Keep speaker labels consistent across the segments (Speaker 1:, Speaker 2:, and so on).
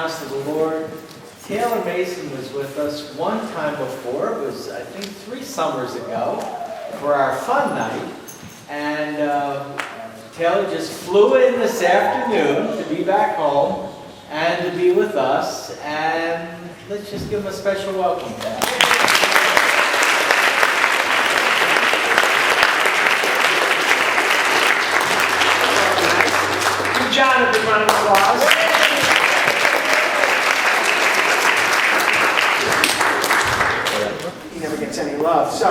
Speaker 1: house of the Lord. Taylor Mason was with us one time before. It was, I think, 3 summers ago for our fun night. And Taylor just flew in this afternoon to be back home and to be with us. And let's just give him a special welcome, Taylor.
Speaker 2: John, a big round of applause. He never gets any love. So,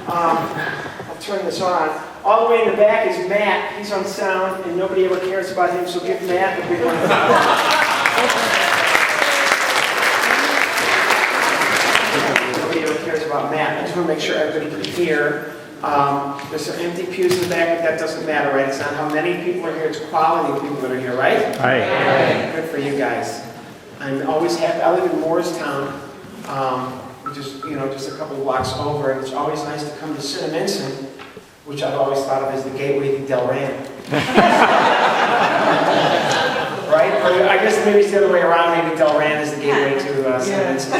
Speaker 2: I'll turn this on. All the way in the back is Matt. He's on sound, and nobody ever cares about him, so give Matt a big round of applause. Nobody ever cares about Matt. I just want to make sure everybody can hear. There's some empty pews in the back, but that doesn't matter, right? It's not how many people are here, it's quality of people that are here, right?
Speaker 3: Right.
Speaker 2: Good for you guys. I'm always happy. I live in Moorestown, just a couple of blocks over, and it's always nice to come to Cinnaminson, which I've always thought of as the gateway to Delran. Right? Or I guess maybe it's the other way around. Maybe Delran is the gateway to Cinnaminson.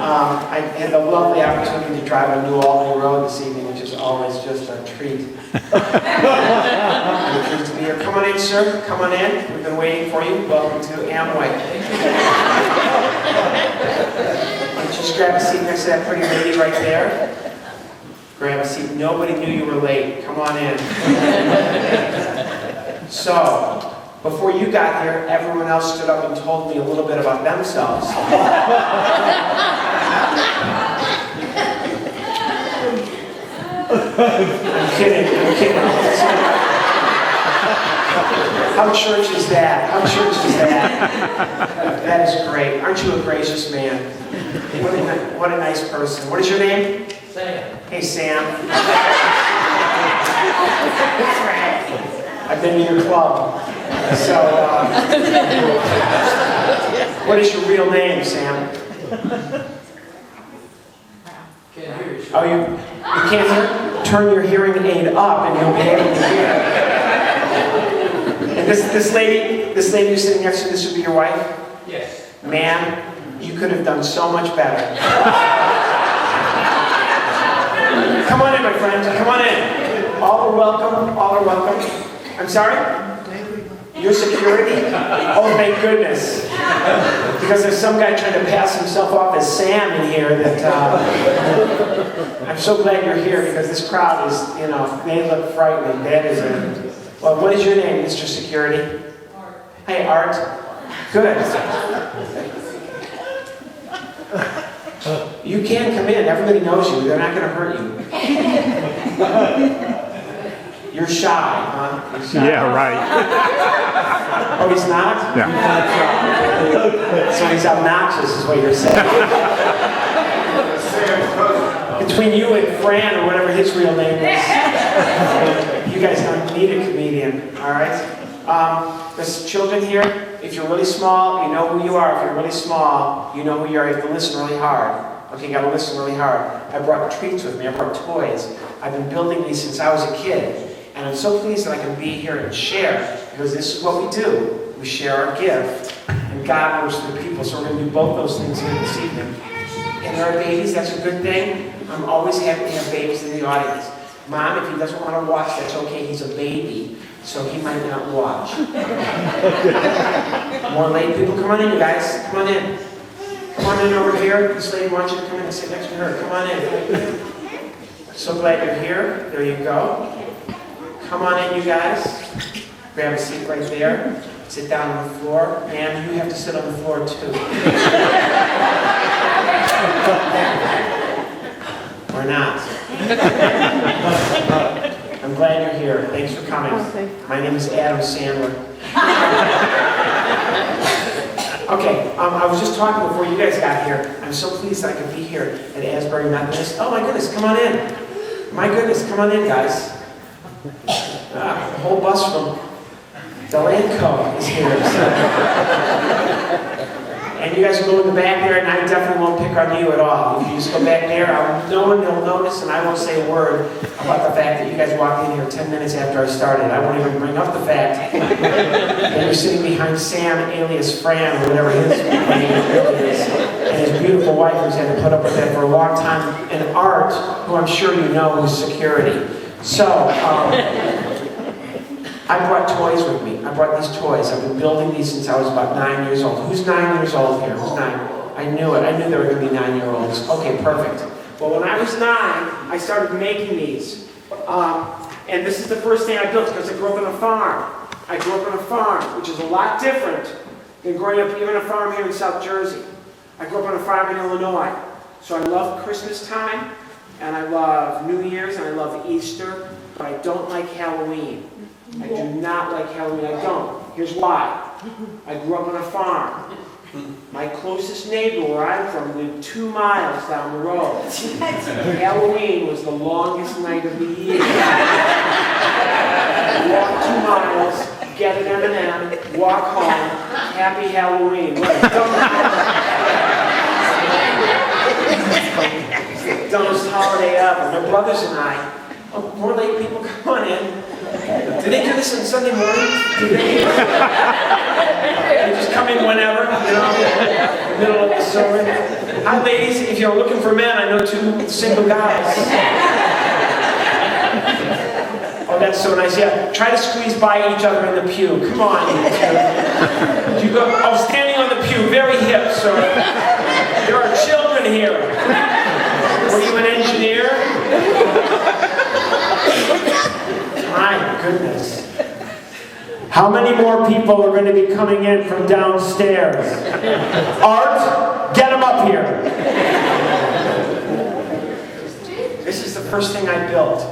Speaker 2: I had the lovely opportunity to drive on New Albany Road this evening, which is always just a treat. I'm pleased to be here. Come on in, sir. Come on in. We've been waiting for you. Welcome to Amway. Just grab a seat next to that pretty lady right there. Grab a seat. Nobody knew you were late. Come on in. So, before you got here, everyone else stood up and told me a little bit about themselves. I'm kidding. How church is that? That is great. Aren't you a gracious man? What a nice person. What is your name?
Speaker 1: Sam.
Speaker 2: Hey, Sam. I've been to your club. So, what is your real name, Sam?
Speaker 1: Can't hear you.
Speaker 2: Oh, you can't hear? Turn your hearing aid up and you'll be able to hear. And this lady who's sitting next to you, this would be your wife?
Speaker 1: Yes.
Speaker 2: Ma'am, you could have done so much better. Come on in, my friend. Come on in. All are welcome. All are welcome. I'm sorry? Your security? Oh, thank goodness. Because there's some guy trying to pass himself off as Sam in here that, I'm so glad you're here because this crowd is, they look frightening. That is well, what is your name, Mr. Security?
Speaker 1: Art.
Speaker 2: Hey, Art. Good. You can come in. Everybody knows you. They're not going to hurt you. You're shy, huh? You're shy.
Speaker 3: Yeah, right.
Speaker 2: Oh, he's not?
Speaker 3: Yeah.
Speaker 2: So he's obnoxious is what you're saying. Between you and Fran, or whatever his real name is, you guys don't need a comedian, all right? There's children here. If you're really small, you know who you are. If you're really small, you know who you are. You have to listen really hard. Okay, you got to listen really hard. I brought treats with me. I brought toys. I've been building these since I was a kid. And I'm so pleased that I can be here and share, because this is what we do. We share our gift, and God works through people. So we're going to do both those things here this evening. And there are babies, that's a good thing. I'm always happy to have babies in the audience. Mom, if he doesn't want to watch, that's okay. He's a baby, so he might not watch. More late people, come on in, you guys. Come on in. Come on in over here. This lady wants you to come in and sit next to her. Come on in. So glad you're here. There you go. Come on in, you guys. Grab a seat right there. Sit down on the floor. Ma'am, you have to sit on the floor, too. Or not. I'm glad you're here. Thanks for coming. My name is Adam Sandler. Okay, I was just talking before you guys got here. I'm so pleased I could be here at Asbury Methodist. Oh my goodness, come on in. My goodness, come on in, guys. The whole bus from Delanco is here. So. And you guys will go in the back there, and I definitely won't pick on you at all. If you just go back there, no one will notice, and I won't say a word about the fact that you guys walked in here 10 minutes after I started. I won't even bring up the fact that you're sitting behind Sam, alias Fran, or whatever his name is, and his beautiful wife who's had to put up with that for a long time, and Art, who I'm sure you know, who's security. So, I brought toys with me. I brought these toys. I've been building these since I was about 9 years old. Who's 9 years old here? Who's 9? I knew it. I knew there were going to be 9-year-olds. Okay, perfect. Well, when I was 9, I started making these. And this is the first thing I built because I grew up on a farm. I grew up on a farm, which is a lot different than growing up even on a farm here in South Jersey. I grew up on a farm in Illinois. So I love Christmas time, and I love New Year's, and I love Easter, but I don't like Halloween. I do not like Halloween. I don't. Here's why. I grew up on a farm. My closest neighbor where I'm from lived 2 miles down the road. Halloween was the longest night of the year. Walk 2 miles, get an M&M, walk home, happy Halloween. What a dumbest holiday ever. My brothers and I, more late people, come on in. Do they do this on Sunday morning? They just come in whenever, middle of the sermon. Hi ladies, if you're looking for men, I know 2 single guys. Oh, that's so nice. Yeah, try to squeeze by each other in the pew. Come on, you two. You go, oh, standing on the pew, very hip, sir. There are children here. Were you an engineer? My goodness. How many more people are going to be coming in from downstairs? Art, get them up here. This is the first thing I built.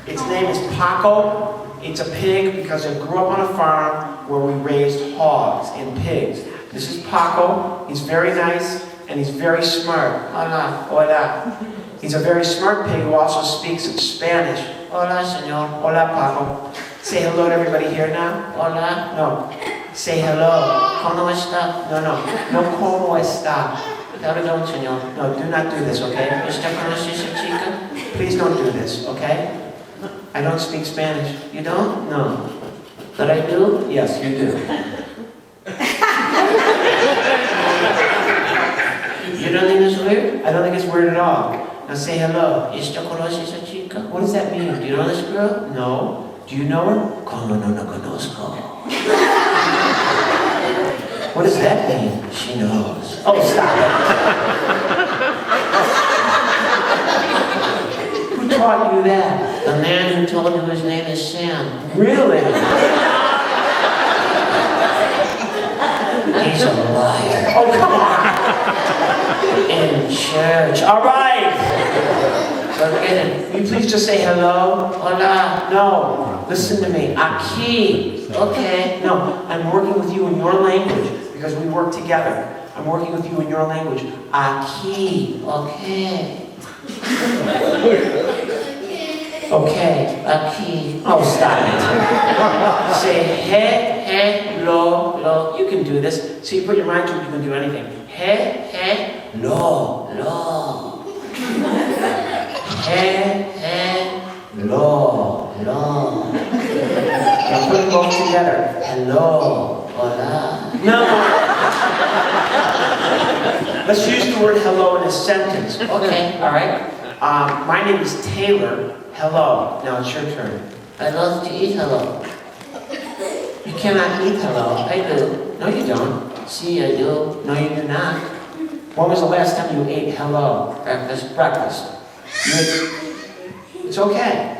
Speaker 2: Its name is Paco. It's a pig because I grew up on a farm where we raised hogs and pigs. This is Paco. He's very nice and he's very smart. Hola, hola. He's a very smart pig who also speaks Spanish. Hola, señor. Hola, Paco. Say hello to everybody here now. Hola. No. Say hello. ¿Cómo está? No, no. No, ¿cómo está? Perdón, señor. No, do not do this, okay? ¿Está conocido esa chica? Please don't do this, okay? I don't speak Spanish. You don't? No. But I do? Yes, you do. You don't think it's weird? I don't think it's weird at all. Now say hello. What does that mean? Do you know this girl? No. Do you know her? Como no la conozco. What does that mean? She knows. Oh, stop it. Who taught you that? The man who told you his name is Sam. Really? He's a liar. Oh, come on. In church. All right. Forget it. Will you please just say hello? Hola. No. Listen to me. Aquí. Okay. No. I'm working with you in your language because we work together. I'm working with you in your language. Aquí. Okay. Okay. Aquí. Oh, stop it. Say hello. You can do this. So you put your mind to it, you can do anything. Hello. Hello. Now put them both together. Hello. Hola. No. Let's use the word hello in a sentence. Okay. All right. My name is Taylor. Hello. Now it's your turn. I love to eat hello. You cannot eat hello. I do. No, you don't. See, I do. No, you do not. When was the last time you ate hello? Breakfast. It's okay.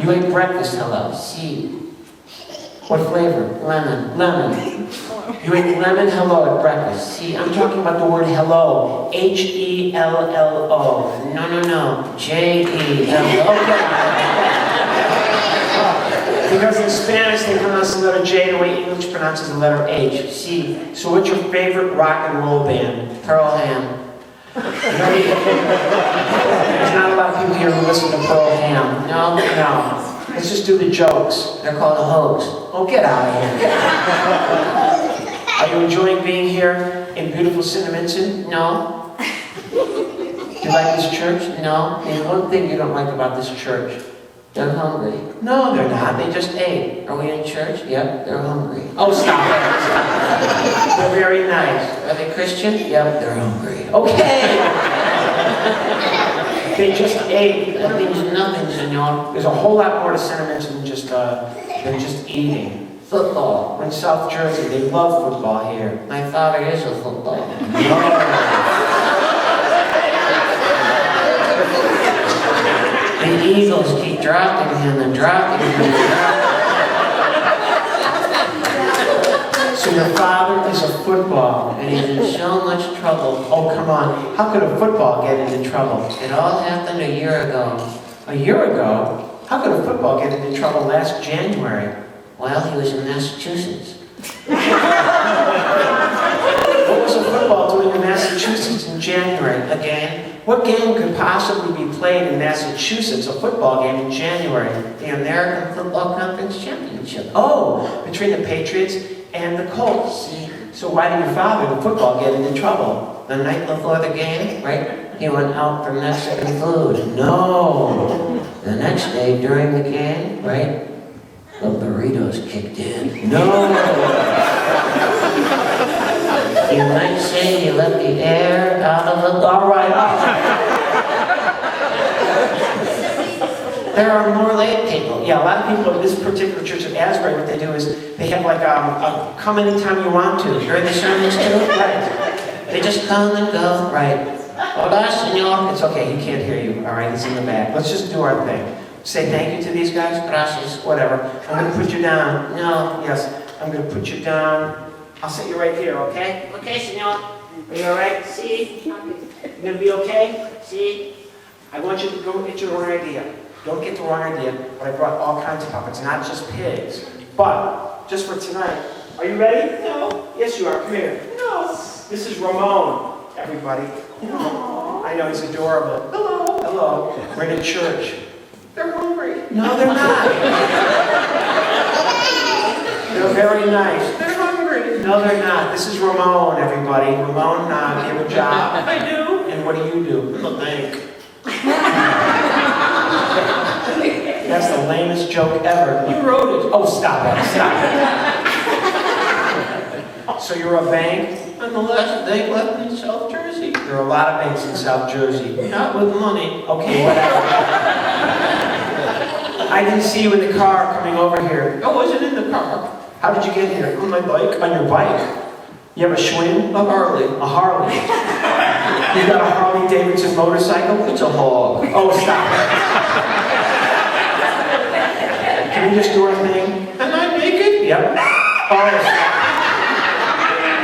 Speaker 2: You ate breakfast hello. See. What flavor? Lemon. You ate lemon hello at breakfast. See, I'm talking about the word hello. H-E-L-L-O. No. J-E-L-O. Okay. Because in Spanish they pronounce the letter J the way English pronounces the letter H. See, so what's your favorite rock and roll band? Pearl Ham. There's not a lot of people here who listen to Pearl Ham. No. Let's just do the jokes. They're called a hoax. Oh, get out of here. Are you enjoying being here in beautiful Cinnaminson? No. You like this church? No. There's one thing you don't like about this church. They're hungry. No, they're not. They just ate. Are we in church? Yep, they're hungry. Oh, stop it. They're very nice. Are they Christian? Yep, they're hungry. Okay. They just ate. That means nothing, senor. There's a whole lot more to Cinnaminson than just eating. Football. In South Jersey, they love football here. My father is a football. The Eagles keep dropping him and dropping him. So your father is a football, and he's in so much trouble. Oh, come on. How could a football get into trouble? It all happened a year ago. A year ago? How could a football get into trouble last January? Well, he was in Massachusetts. What was a football doing in Massachusetts in January? A game? What game could possibly be played in Massachusetts, a football game in January? The American Football Conference Championship. Oh, between the Patriots and the Colts. So why did your father, the football, get into trouble? The night before the game, right? He went out for Mexican food. No. The next day during the game, right? The burritos kicked in. No. You might say you let the air out of the... All right. There are more late people. Yeah, a lot of people at this particular church at Asbury, what they do is they have like a come anytime you want to. During the sermons too? Right. They just come and go. Right. Hola, senor. It's okay, he can't hear you. All right, he's in the back. Let's just do our thing. Say thank you to these guys. Gracias. Whatever. I'm going to put you down. No. Yes. I'm going to put you down. I'll sit you right here, okay? Okay, senor. Are you all right? Si. You're going to be okay? Si. I want you to go get your own idea. Don't get the wrong idea, but I brought all kinds of puppets, not just pigs. But, just for tonight, are you ready? No. Yes, you are. Come here. No. This is Ramon, everybody. Aww. I know, he's adorable. Hello. Hello. We're in a church. They're hungry. No, they're not. They're very nice. They're hungry. No, they're not. This is Ramon, everybody. Ramon, you have a job. I do. And what do you do? I'm a bank. That's the lamest joke ever. You wrote it. Oh, stop it. Stop it. So you're a bank? I'm the last bank left in South Jersey. There are a lot of banks in South Jersey. Not with money. Okay, whatever. I didn't see you in the car coming over here. I wasn't in the car. How did you get here? On my bike. On your bike? You have a Schwinn? A Harley. A Harley. You got a Harley Davidson motorcycle? It's a hog. Oh, stop it. Can we just do our thing? Am I naked? Yep. Oh, stop.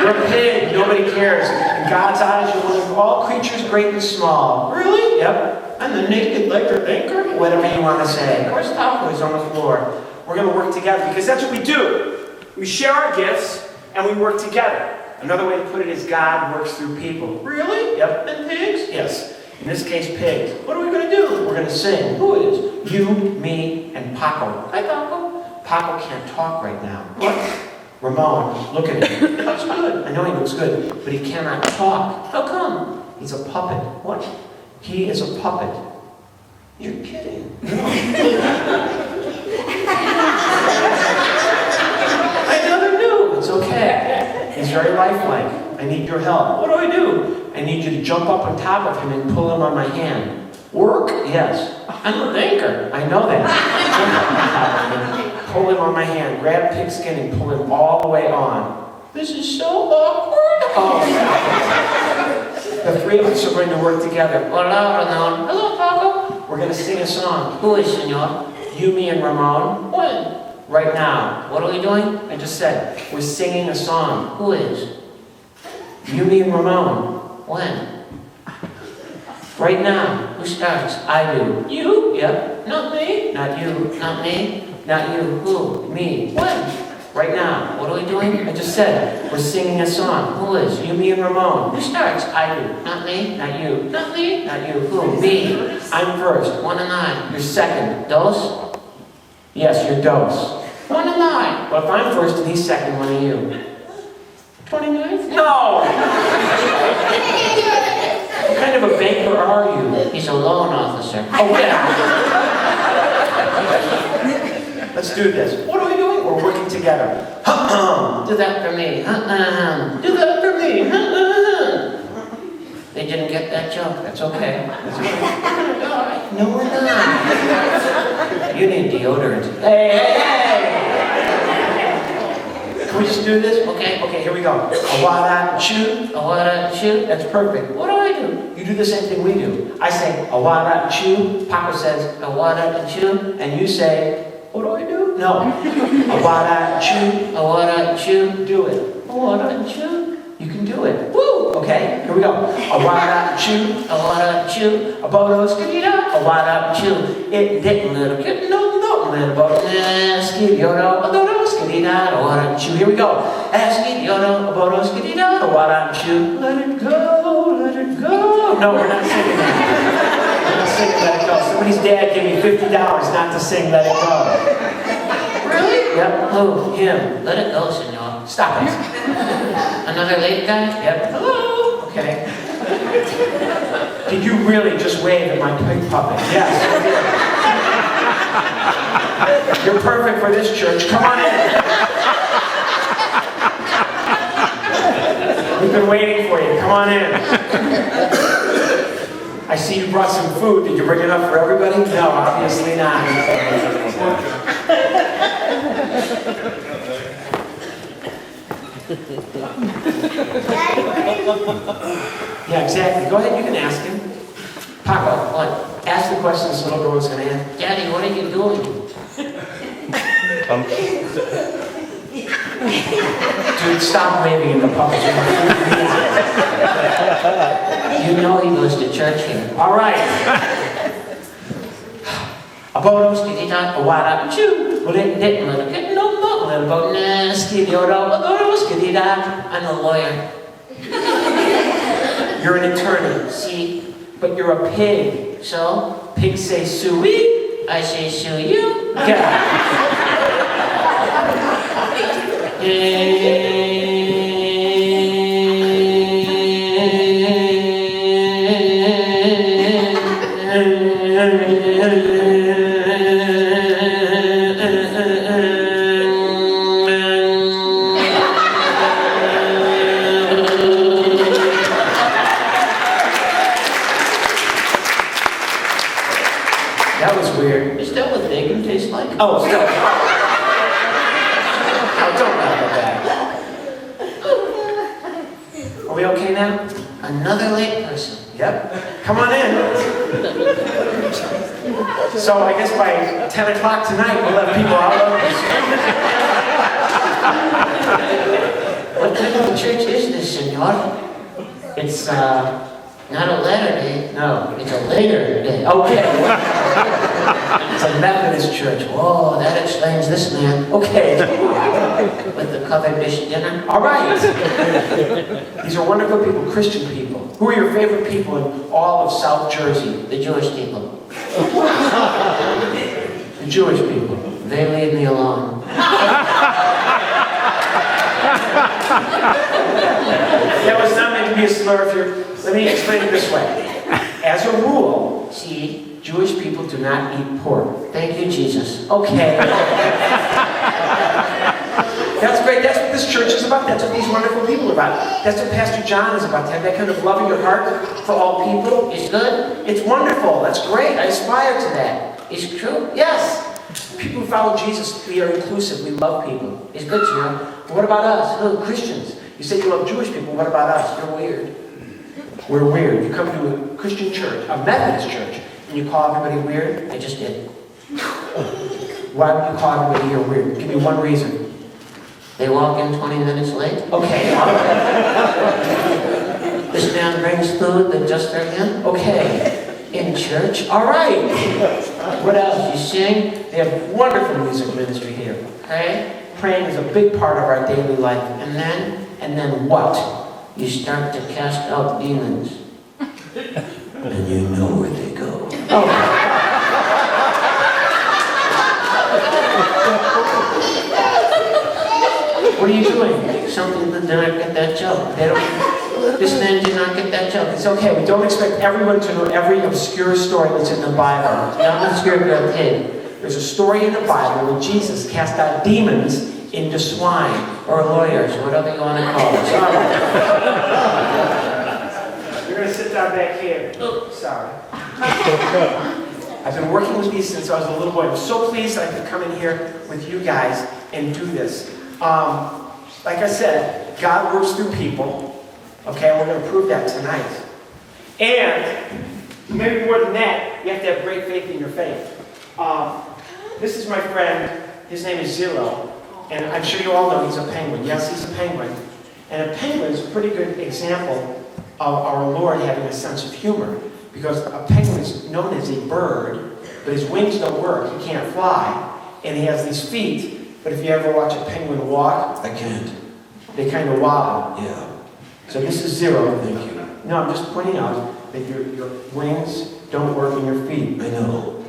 Speaker 2: You're a pig. Nobody cares. In God's eyes, you're one of all creatures great and small. Really? Yep. I'm the naked leopard anchor. Whatever you want to say. Where's Taco? He's on the floor. We're going to work together because that's what we do. We share our gifts and we work together. Another way to put it is God works through people. Really? Yep. And pigs? Yes. In this case, pigs. What are we going to do? We're going to sing. Who is? You, me, and Paco. Hi, Paco. Paco can't talk right now. What? Ramon, look at him. He looks good. I know he looks good, but he cannot talk. How come? He's a puppet. What? He is a puppet. You're kidding. No. I never knew. It's okay. He's very lifelike. I need your help. What do? I need you to jump up on top of him and pull him on my hand. Work? Yes. I'm a banker. I know that. Jump up on top of him. Pull him on my hand. Grab pigskin and pull him all the way on. This is so awkward. Oh, the three of us are going to work together. Hola, Ramon. Hello, Paco. We're going to sing a song. Who is, senor? You, me, and Ramon. When? Right now. What are we doing? I just said, we're singing a song. Who is? You, me, and Ramon. When? Right now. Who starts? I do. You? Yep. Not me. Not you. Not me. Not you. Who? Me. When? Right now. What are we doing? I just said, we're singing a song. Who is? You, me, and Ramon. Who starts? I do. Not me. Not you. Not me. Not you. Who? Me. I'm first. 1 and 9. You're second. Dos? Yes, you're dos. 1 and 9. Well, if I'm first and he's second, when are you? 29th? No!
Speaker 3: officer.
Speaker 2: Oh, yeah. Let's do this. What are we doing? We're working together.
Speaker 3: Do that for me. Do that for me. They didn't get that joke. That's okay.
Speaker 2: That's okay.
Speaker 3: All right. No, we're not. You need deodorant.
Speaker 2: Hey! Can we just do this?
Speaker 3: Okay.
Speaker 2: Okay, here we go. Awada chew.
Speaker 3: Awada chew.
Speaker 2: That's perfect.
Speaker 3: What do I do?
Speaker 2: You do the same thing we do. I say awada chew. Paco says,
Speaker 3: Awada chew.
Speaker 2: and you say, what do I do? No. Awada chew.
Speaker 3: Awada chew.
Speaker 2: Do it.
Speaker 3: Awada chew.
Speaker 2: You can do it. Woo! Okay, here we go. Awada chew.
Speaker 3: Awada chew.
Speaker 2: Abodo skidida.
Speaker 3: Awada chew.
Speaker 2: It didn't little kid. No, little boat. Skidiodo. Abodo skidida. Awada chew. Here we go. Skidiodo. Abodo skidida. Awada chew. Let it go. Let it go. No, we're not singing that. We're not singing Let It Go. Somebody's dad gave me $50 not to sing Let It Go.
Speaker 3: Really?
Speaker 2: Yep.
Speaker 3: Oh, him. Let it go, senor.
Speaker 2: Stop it.
Speaker 3: Another late guy?
Speaker 2: Yep. Hello. Okay. Did you really just wave at my pig puppet? Yes, I did. You're perfect for this church. Come on in. We've been waiting for you. Come on in. I see you brought some food. Did you bring enough for everybody? No, obviously not. Yeah, exactly. Go ahead, you can ask him. Paco,
Speaker 3: What?
Speaker 2: ask the question this little girl was going to ask.
Speaker 3: Daddy, what are you doing?
Speaker 2: Dude, stop waving at the puppets.
Speaker 3: You know he goes to church here.
Speaker 2: All right. Abodos,
Speaker 3: Skidida.
Speaker 2: awada, chew.
Speaker 3: Didn't let it get no little boat. Skidiodo. Skidida. I'm a lawyer.
Speaker 2: You're an attorney,
Speaker 3: See?
Speaker 2: but you're a pig.
Speaker 3: So?
Speaker 2: Pigs say suey.
Speaker 3: I say sue you.
Speaker 2: Yeah. That was weird.
Speaker 3: Is that what bacon tastes like?
Speaker 2: Oh, still. Oh, don't laugh at that. Are we okay now?
Speaker 3: Another late person.
Speaker 2: Yep. Come on in. So I guess by 10 o'clock tonight, we'll let people out of
Speaker 3: What kind of a church is this, senor?
Speaker 2: It's,
Speaker 3: Not a latter day.
Speaker 2: no.
Speaker 3: It's a later day.
Speaker 2: Okay. It's a Methodist church.
Speaker 3: Whoa, that explains this man.
Speaker 2: Okay.
Speaker 3: With the covered dish dinner.
Speaker 2: All right. These are wonderful people, Christian people. Who are your favorite people in all of South Jersey?
Speaker 3: The Jewish people.
Speaker 2: The Jewish people.
Speaker 3: They leave me alone.
Speaker 2: That was not meant to be a slur. Let me explain it this way. As a rule,
Speaker 3: See?
Speaker 2: Jewish people do not eat pork.
Speaker 3: Thank you, Jesus.
Speaker 2: Okay. That's great. That's what this church is about. That's what these wonderful people are about. That's what Pastor John is about. To have that kind of love in your heart for all people.
Speaker 3: It's good?
Speaker 2: It's wonderful. That's great. I aspire to that.
Speaker 3: It's true?
Speaker 2: Yes. People who follow Jesus, we are inclusive. We love people.
Speaker 3: It's good, senor.
Speaker 2: But what about us? No, Christians. You say you love Jewish people. What about us? You're weird. We're weird. You come to a Christian church, a Methodist church, and you call everybody weird?
Speaker 3: I just did.
Speaker 2: Why would you call everybody here weird? Give me one reason.
Speaker 3: They walk in 20 minutes late.
Speaker 2: Okay.
Speaker 3: This man brings food that just for him.
Speaker 2: Okay.
Speaker 3: In church.
Speaker 2: All right. What else?
Speaker 3: You sing.
Speaker 2: They have wonderful music ministry here.
Speaker 3: Pray.
Speaker 2: Praying is a big part of our daily life.
Speaker 3: And then
Speaker 2: And then what?
Speaker 3: you start to cast out demons. And you know where they go.
Speaker 2: Oh. What are you doing?
Speaker 3: Something that didn't get that joke.
Speaker 2: They don't.
Speaker 3: This man did not get that joke.
Speaker 2: It's okay. We don't expect everyone to know every obscure story that's in the Bible.
Speaker 3: Not obscure girl kid.
Speaker 2: There's a story in the Bible where Jesus cast out demons into swine.
Speaker 3: Or lawyers, whatever you want to call us.
Speaker 2: All right. You're going to sit down back here. Sorry. I've been working with these since I was a little boy. I'm so pleased that I could come in here with you guys and do this. Like I said, God works through people. Okay, we're going to prove that tonight. And maybe more than that, you have to have great faith in your faith. This is my friend. His name is Zero. And I'm sure you all know he's a penguin. Yes, he's a penguin. And a penguin is a pretty good example of our Lord having a sense of humor. Because a penguin is known as a bird, but his wings don't work. He can't fly. And he has these feet. But if you ever watch a penguin walk,
Speaker 3: I can't.
Speaker 2: they kind of wobble.
Speaker 3: Yeah.
Speaker 2: So this is Zero.
Speaker 3: Thank you.
Speaker 2: No, I'm just pointing out that your wings don't work in your feet.
Speaker 3: I know.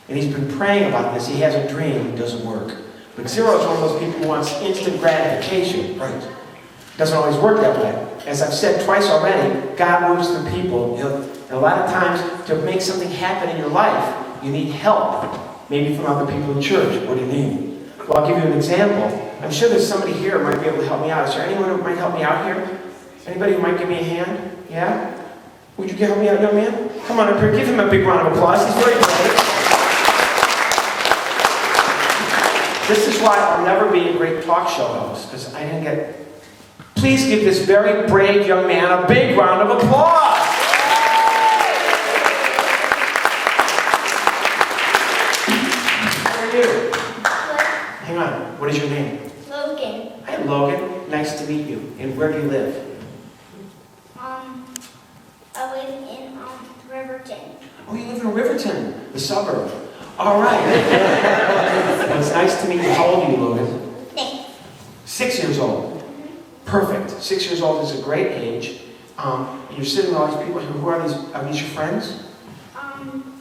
Speaker 2: And he's been praying about this. He has a dream.
Speaker 3: It doesn't work.
Speaker 2: But Zero is one of those people who wants instant gratification.
Speaker 3: Right.
Speaker 2: Doesn't always work that way. As I've said twice already, God moves through people.
Speaker 3: Yep.
Speaker 2: And a lot of times, to make something happen in your life, you need help. Maybe from other people in church.
Speaker 3: What do you mean?
Speaker 2: Well, I'll give you an example. I'm sure there's somebody here who might be able to help me out. Is there anyone who might help me out here? Anybody who might give me a hand? Yeah? Would you help me out, young man? Come on up here. Give him a big round of applause. He's very brave. This is why I'll never be a great talk show host, because I didn't get... Please give this very brave young man a big round of applause. How are you? Hang on. What is your name?
Speaker 4: Logan.
Speaker 2: Hi, Logan. Nice to meet you. And where do you live?
Speaker 4: I live in Riverton.
Speaker 2: Oh, you live in Riverton, the suburb. All right. Well, it's nice to meet you. How old are you, Logan? 6 years old. Perfect. 6 years old is a great age. You're sitting with all these people here. Who are these? Are these your friends?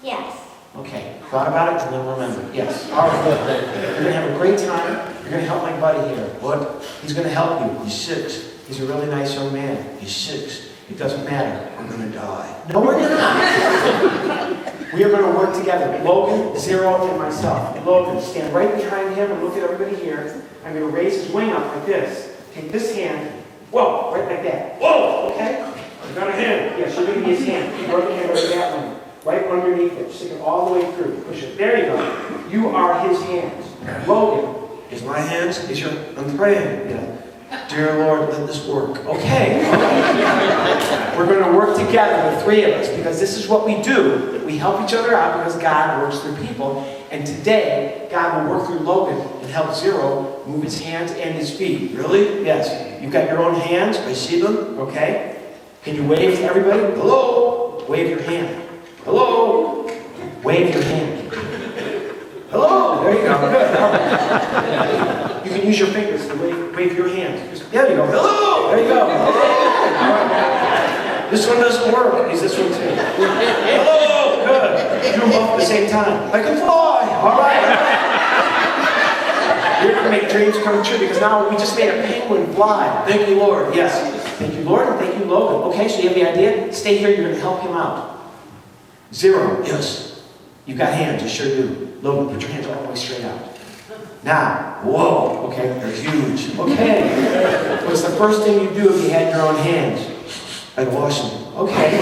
Speaker 4: Yes.
Speaker 2: Okay. Thought about it and then remember. Yes. All right. You're going to have a great time. You're going to help my buddy here.
Speaker 3: What?
Speaker 2: He's going to help you.
Speaker 3: He's 6.
Speaker 2: He's a really nice young man.
Speaker 3: He's 6.
Speaker 2: It doesn't matter.
Speaker 3: I'm gonna die.
Speaker 2: No, we're not. We are going to work together. Logan, Zero, and myself. Logan, stand right behind him and look at everybody here. I'm going to raise his wing up like this. Take this hand. Whoa, right like that. Whoa, okay? You got a hand. Yes, you're going to be his hand. Keep your hand right that way. Right underneath it. Stick it all the way through. Push it. There you go. You are his hands. Logan.
Speaker 3: Is my hands?
Speaker 2: Is your...
Speaker 3: I'm praying.
Speaker 2: Yeah.
Speaker 3: Dear Lord, let this work.
Speaker 2: Okay. We're going to work together, the three of us, because this is what we do. We help each other out because God works through people. And today, God will work through Logan and help Zero move his hands and his feet.
Speaker 3: Really?
Speaker 2: Yes. You've got your own hands.
Speaker 3: I see them.
Speaker 2: Okay. Can you wave to everybody? Hello. Wave your hand. Hello. Wave your hand. Hello. There you go. Good. All right. You can use your fingers to wave your hand. There you go. Hello. There you go. All right. This one doesn't work. Use this one too. Hello. Good. Do them both at the same time. I can fly. All right. You're going to make dreams come true because now we just made a penguin fly.
Speaker 3: Thank you, Lord.
Speaker 2: Yes. Thank you, Lord, and thank you, Logan. Okay, so you have the idea? Stay here, you're going to help him out. Zero.
Speaker 3: Yes.
Speaker 2: You've got hands, you sure do. Logan, put your hands all the way straight out. Now, whoa, okay,
Speaker 3: They're huge.
Speaker 2: okay. What's the first thing you do if you had your own hands?
Speaker 3: I'd wash them.
Speaker 2: Okay.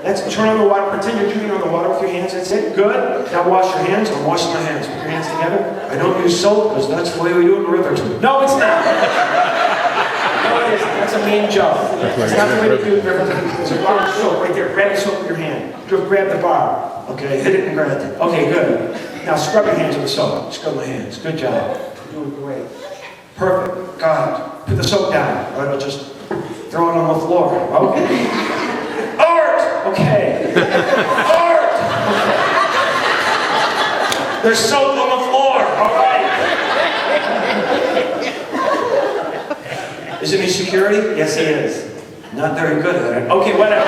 Speaker 2: Let's turn on the water, pretend you're turning on the water with your hands, that's it, good. Now wash your hands.
Speaker 3: I'm washing my hands.
Speaker 2: Put your hands together.
Speaker 3: I don't use soap because that's the way we do it in Riverton.
Speaker 2: No, it's not. No, it isn't. That's a mean joke. It's not the way to do it. There's a bar of soap right there. Grab the soap with your hand. Just grab the bar.
Speaker 3: Okay, hit it and grab it.
Speaker 2: Okay, good. Now scrub your hands with the soap.
Speaker 3: Scrub my hands.
Speaker 2: Good job. You're doing great. Perfect. Got it. Put the soap down.
Speaker 3: All right, I'll just
Speaker 2: Throw it on the floor. Okay. Art! Okay. Art! There's soap on the floor. All right.
Speaker 3: Isn't he security?
Speaker 2: Yes, he is.
Speaker 3: Not very good at it.
Speaker 2: Okay, whatever.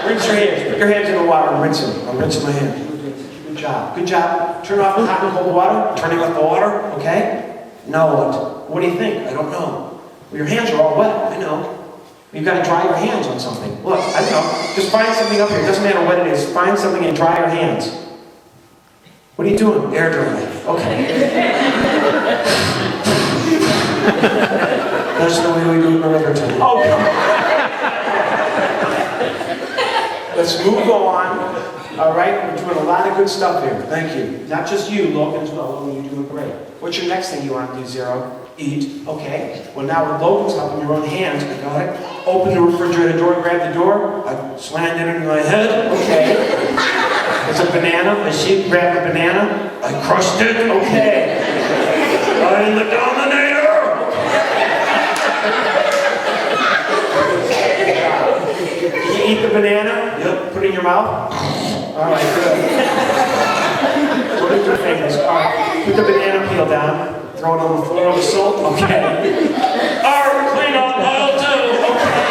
Speaker 2: Rinse your hands. Put your hands in the water and rinse them.
Speaker 3: I'm rinsing my hands.
Speaker 2: Good job. Good job. Turn off the hot and cold water.
Speaker 3: Turning off the water.
Speaker 2: Okay? No, what do you think? I don't know. Well, your hands are all wet, I know. You've got to dry your hands on something. Look, I don't know. Just find something up here. It doesn't matter what it is. Find something and dry your hands. What are you doing? Air dry. Okay. That's the way we do it in Riverton. Oh, come on. Let's move on. All right? We're doing a lot of good stuff here. Thank you. Not just you, Logan, as well. Logan, you're doing great. What's your next thing you want to do, Zero? Eat. Okay. Well, now with Logan's help in your own hands, I got it. Open the refrigerator door, grab the door. I slammed it in my head. Okay. There's a banana. I see, grab the banana. I crushed it. Okay. I'm the dominator. You eat the banana? Yep. Put it in your mouth? All right, good. What are your fingers? All right. Put the banana peel down. Throw it on the floor with salt? Okay. All right, clean up aisle 2. Okay.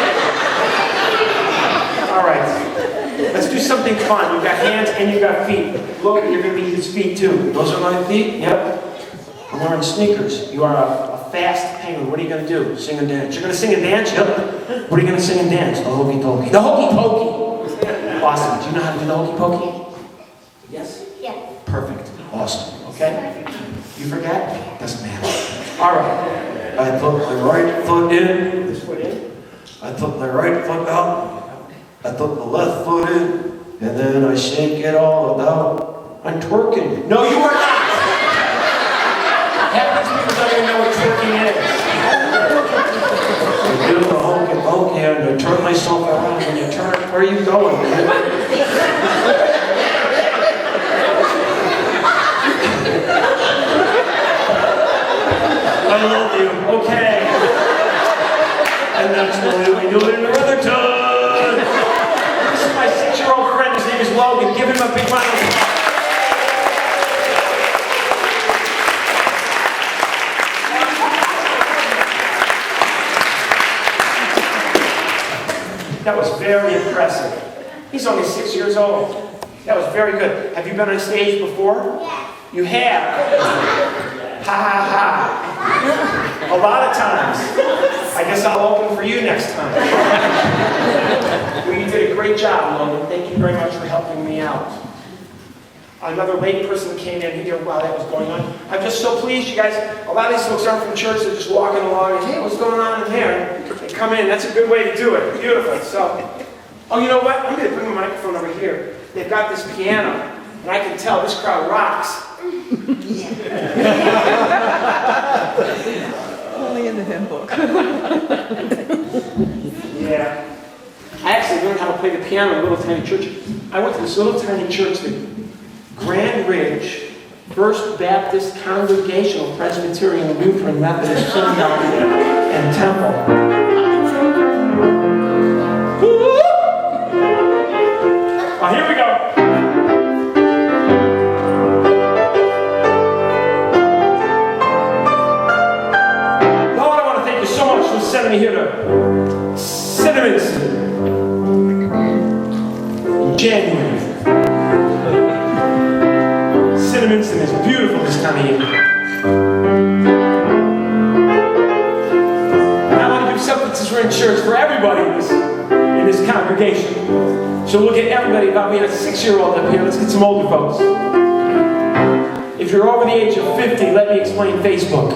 Speaker 2: All right. Let's do something fun. You've got hands and you've got feet. Look, you're going to be his feet too. Those are my feet? Yep. I'm wearing sneakers. You are a fast penguin. What are you going to do? Sing and dance. You're going to sing and dance? Yep. What are you going to sing and dance? The hokey pokey. The hokey pokey! Awesome. Do you know how to do the hokey pokey? Yes?
Speaker 4: Yeah.
Speaker 2: Perfect. Awesome. Okay? You forget? Doesn't matter. All right. I put my right foot in. This foot in. I put my right foot out. I put the left foot in. And then I shake it all about. I'm twerking. No, you are not! Half these people don't even know what twerking is. I do the hokey pokey and I turn myself around and you turn. Where are you going, man? I love you. Okay. And that's the way we do it in Riverton. This is my 6-year-old friend. His name is Logan. Give him a big round of applause. That was very impressive. He's only 6 years old. That was very good. Have you been on stage before?
Speaker 4: Yeah.
Speaker 2: You have? Ha ha ha. A lot of times. I guess I'll open for you next time. Well, you did a great job, Logan. Thank you very much for helping me out. Another late person came in here while that was going on. I'm just so pleased, you guys. A lot of these folks aren't from church. They're just walking along and, hey, what's going on in there? They come in. That's a good way to do it. Beautiful. So, oh, you know what? I'm going to bring the microphone over here. They've got this piano, and I can tell this crowd rocks.
Speaker 5: Only in the hymn book.
Speaker 2: Yeah. I actually learned how to play the piano in a little tiny church. I went to this little tiny church, the Grand Ridge First Baptist Congregational Presbyterian Lutheran Methodist Synagogue and Temple. Oh, here we go. Lord, I want to thank you so much for sending me here to Cinnaminson in January. Cinnaminson is beautiful this time of year. And I want to do something since we're in church for everybody in this congregation. So we'll get everybody about being a 6-year-old up here. Let's get some older folks. If you're over the age of 50, let me explain Facebook.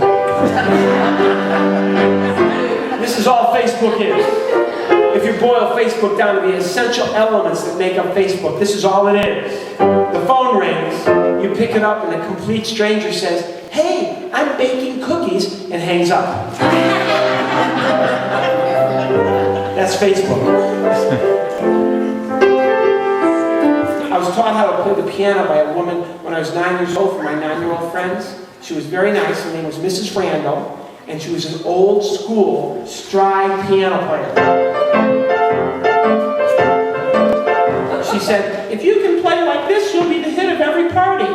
Speaker 2: This is all Facebook is. If you boil Facebook down to the essential elements that make up Facebook, this is all it is. The phone rings, you pick it up, and a complete stranger says, "Hey, I'm baking cookies," and hangs up. That's Facebook. I was taught how to play the piano by a woman when I was 9 years old from my 9-year-old friends. She was very nice. Her name was Mrs. Randall, and she was an old school stride piano player. She said, "If you can play like this, you'll be the hit of every party."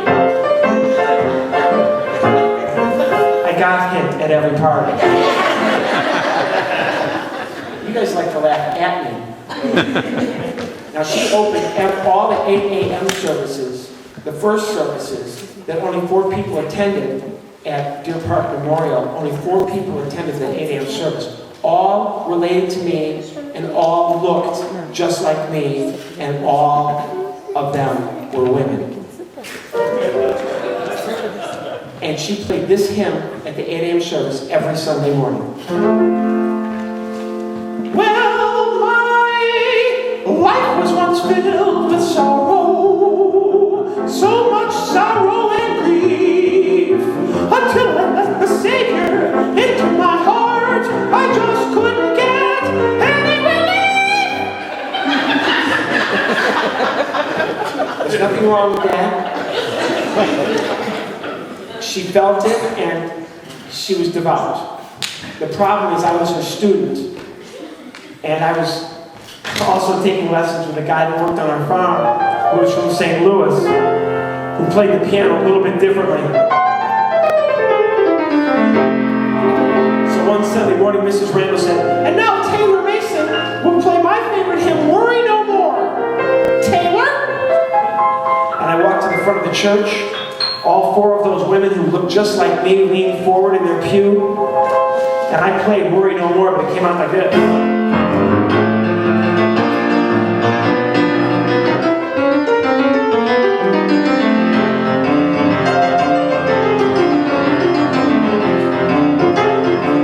Speaker 2: I got hit at every party. You guys like to laugh at me. Now, she opened all the 8 a.m. services, the first services that only 4 people attended. at Deer Park Memorial, only 4 people attended the 8 a.m. service. All related to me, and all looked just like me, and all of them were women. And she played this hymn at the 8 a.m. service every Sunday morning. Well, my life was once filled with sorrow, so much sorrow and grief, until I let the Savior into my heart, I just couldn't get any relief. There's nothing wrong with that. She felt it, and she was devout. The problem is I was her student, and I was also taking lessons with a guy that worked on our farm, who was from St. Louis, who played the piano a little bit differently. So one Sunday morning, Mrs. Randall said, "And now Taylor Mason will play my favorite hymn, Worry No More." Taylor? And I walked to the front of the church. All 4 of those women who looked just like me leaned forward in their pew, and I played Worry No More, but it came out like this.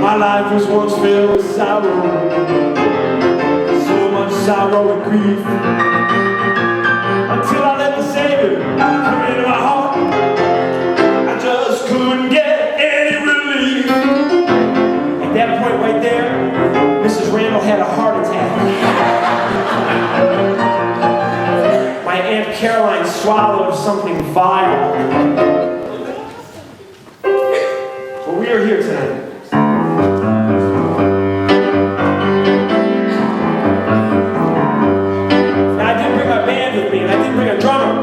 Speaker 2: My life was once filled with sorrow, so much sorrow and grief, until I let the Savior come into my heart. Couldn't get any relief. At that point right there, Mrs. Randall had a heart attack. My Aunt Caroline swallowed something vile. But we are here tonight. Now, I didn't bring my band with me, and I didn't bring a drummer,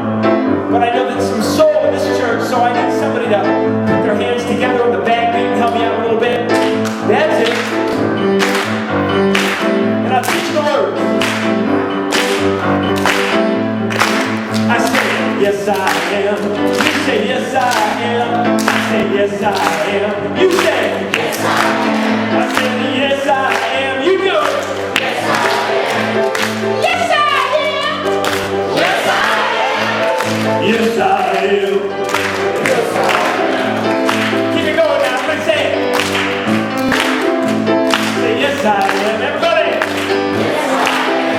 Speaker 2: but I know there's some soul in this church, so I need somebody to put their hands together on the backbeat and help me out a little bit. That's it. And I'll teach you the words. I say, yes I am. You say, yes I am. I say, yes I am. You say, yes I am. I say, yes I am. You do. Yes I am. Yes I am. Yes I am. Yes I am. Yes I am. Keep it going now. Everybody say it. Say, yes I am. Everybody. Yes I am.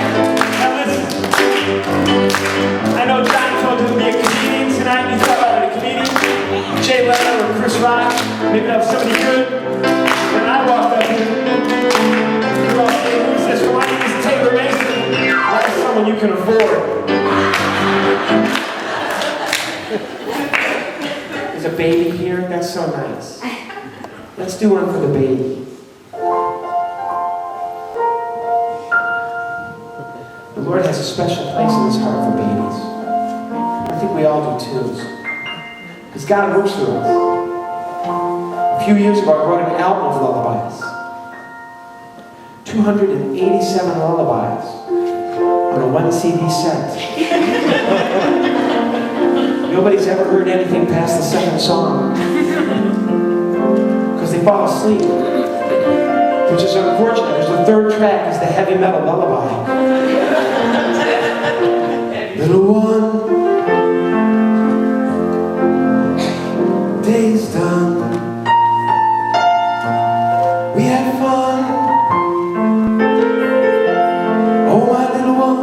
Speaker 2: Now listen. I know John told you to be a comedian tonight. You thought about it, a comedian. Jay Leno or Chris Rock. Maybe have somebody good. And I walked up here. You're all saying, who's this? Well, my name is Taylor Mason. That's someone you can afford. There's a baby here. That's so nice. Let's do one for the baby. The Lord has a special place in His heart for babies. I think we all do too. Because God works through us. A few years ago, I wrote an album of lullabies. 287 lullabies on a 1 CD set. Nobody's ever heard anything past the second song. Because they fall asleep. Which is unfortunate. There's the third track is the heavy metal lullaby. Little one, day's done. We had fun. Oh, my little one,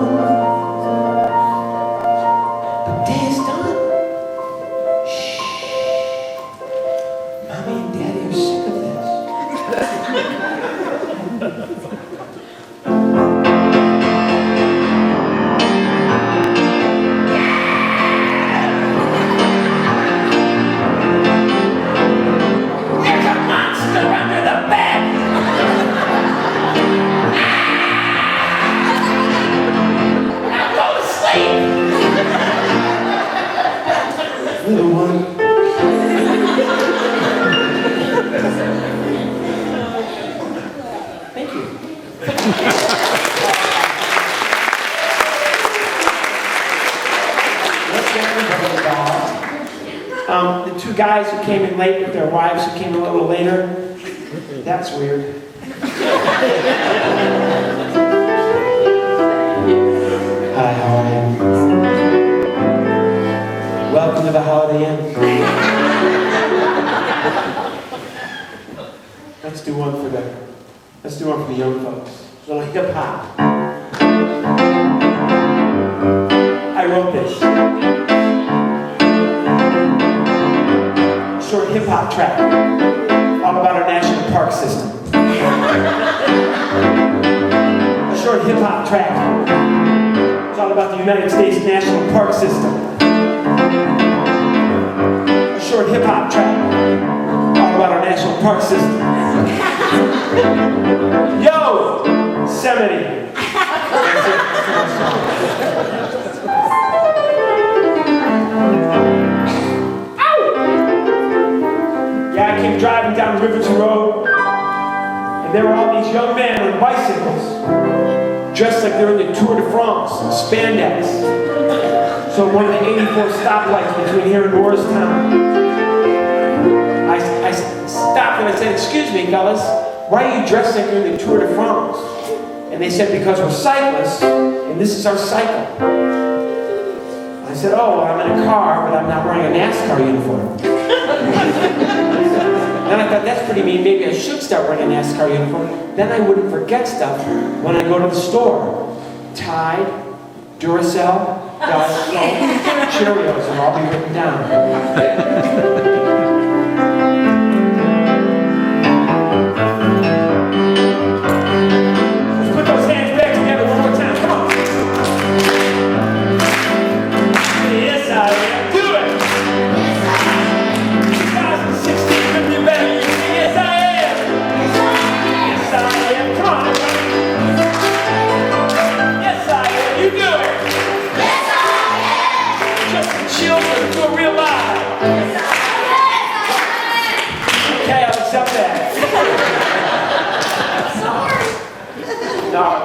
Speaker 2: the day's done. Shh. Mommy and Daddy are sick of this. Little one. Thank you. Let's get everybody involved. The two guys guys who came in late with their wives who came a little later. That's weird. Hi, how are you? Welcome to the Holiday Inn. Let's do one for the young folks. A little hip hop. I wrote this. Short hip hop track. All about our national park system. A short hip hop track. It's all about the United States National Park System. A short hip hop track. All about our national park system. Yo! Yosemite. Yeah, I came driving down Riverton Road, and there were all these young men on bicycles, dressed like they're in the Tour de France, spandex. So one of the 84 stoplights between here and Norristown, I stopped and I said, "Excuse me, fellas, why are you dressed like you're in the Tour de France?" And they said, "Because we're cyclists, and this is our cycle." I said, "Oh, well, I'm in a car, but I'm not wearing a NASCAR uniform." Then I thought, that's pretty mean. Maybe I should start wearing a NASCAR uniform. Then I wouldn't forget stuff when I go to the store. Tide, Duracell, Diet Coke, Cheerios will all be written down.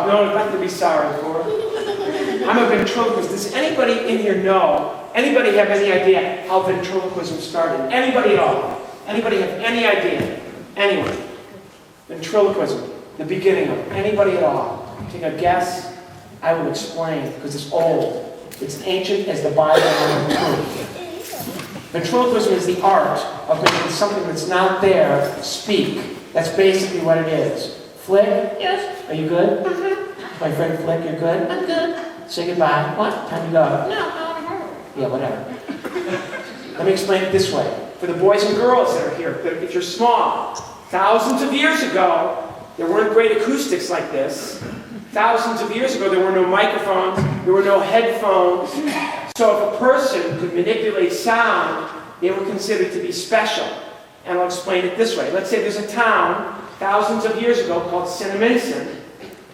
Speaker 2: No, nothing to be sorry for. I'm a ventriloquist. Does anybody in here know, anybody have any idea how ventriloquism started? Anybody at all? Anybody have any idea? Anyone? Ventriloquism, the beginning of it. Anybody at all? Take a guess? I will explain, because it's old. It's ancient as the Bible and the truth. Ventriloquism is the art of making something that's not there speak. That's basically what it is. Flick?
Speaker 4: Yes.
Speaker 2: Are you good?
Speaker 4: Mm-hmm.
Speaker 2: My friend Flick, you're good?
Speaker 4: I'm good.
Speaker 2: Say goodbye. What? Time to go.
Speaker 4: No.
Speaker 2: Yeah, whatever. Let me explain it this way. For the boys and girls that are here, if you're small, thousands of years ago, there weren't great acoustics like this. Thousands of years ago, there were no microphones, there were no headphones. So if a person could manipulate sound, they were considered to be special. And I'll explain it this way. Let's say there's a town thousands of years ago called Cinnaminson,